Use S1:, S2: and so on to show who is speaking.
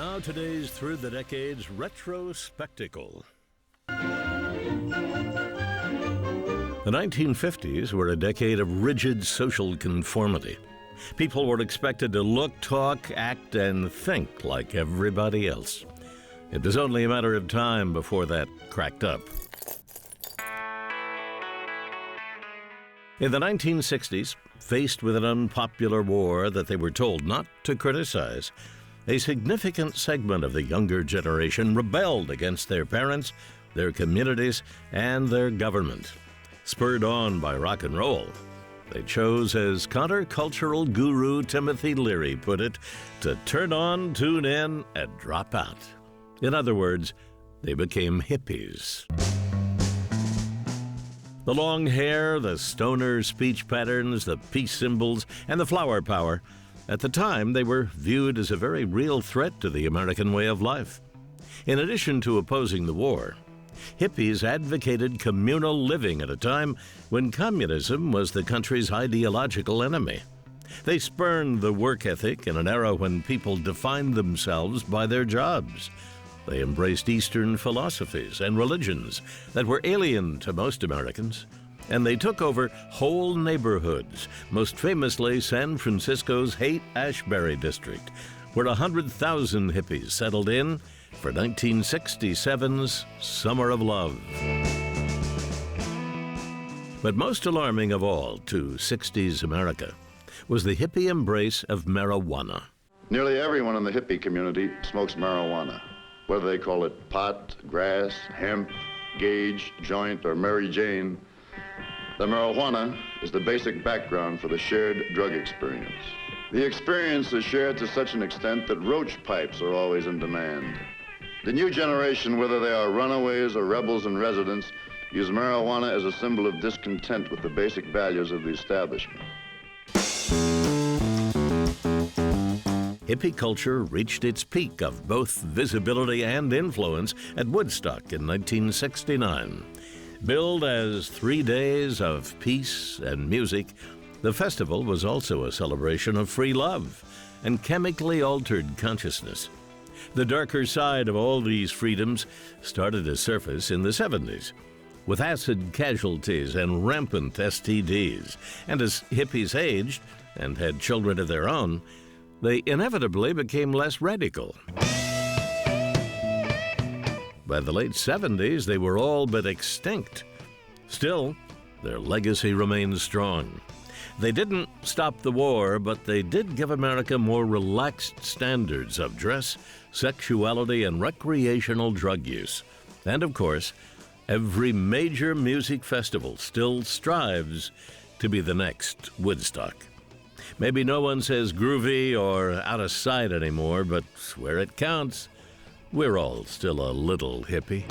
S1: Now today's Through the Decades retro spectacle. The 1950s were a decade of rigid social conformity. People were expected to look, talk, act, and think like everybody else. It was only a matter of time before that cracked up. In the 1960s, faced with an unpopular war that they were told not to criticize, a significant segment of the younger generation rebelled against their parents, their communities, and their government. Spurred on by rock and roll, they chose, as countercultural guru Timothy Leary put it, to turn on, tune in, and drop out. In other words, they became hippies. The long hair, the stoner speech patterns, the peace symbols, and the flower power, at the time they were viewed as a very real threat to the American way of life. In addition to opposing the war, hippies advocated communal living at a time when communism was the country's ideological enemy. They spurned the work ethic in an era when people defined themselves by their jobs. They embraced Eastern philosophies and religions that were alien to most Americans, and they took over whole neighborhoods, most famously San Francisco's Haight-Ashbury district, where 100,000 hippies settled in for 1967's Summer of Love. But most alarming of all to 60s America was the hippie embrace of marijuana.
S2: Nearly everyone in the hippie community smokes marijuana. Whether they call it pot, grass, hemp, gauge, joint, or Mary Jane, the marijuana is the basic background for the shared drug experience. The experience is shared to such an extent that roach pipes are always in demand. The new generation, whether they are runaways or rebels in residence, use marijuana as a symbol of discontent with the basic values of the establishment.
S1: Hippie culture reached its peak of both visibility and influence at Woodstock in 1969. Billed as 3 days of peace and music, the festival was also a celebration of free love and chemically altered consciousness. The darker side of all these freedoms started to surface in the 70s, with acid casualties and rampant STDs. And as hippies aged and had children of their own, they inevitably became less radical. By the late 70s, they were all but extinct. Still, their legacy remains strong. They didn't stop the war, but they did give America more relaxed standards of dress, sexuality, and recreational drug use. And of course, every major music festival still strives to be the next Woodstock. Maybe no one says groovy or out of sight anymore, but where it counts, we're all still a little hippie.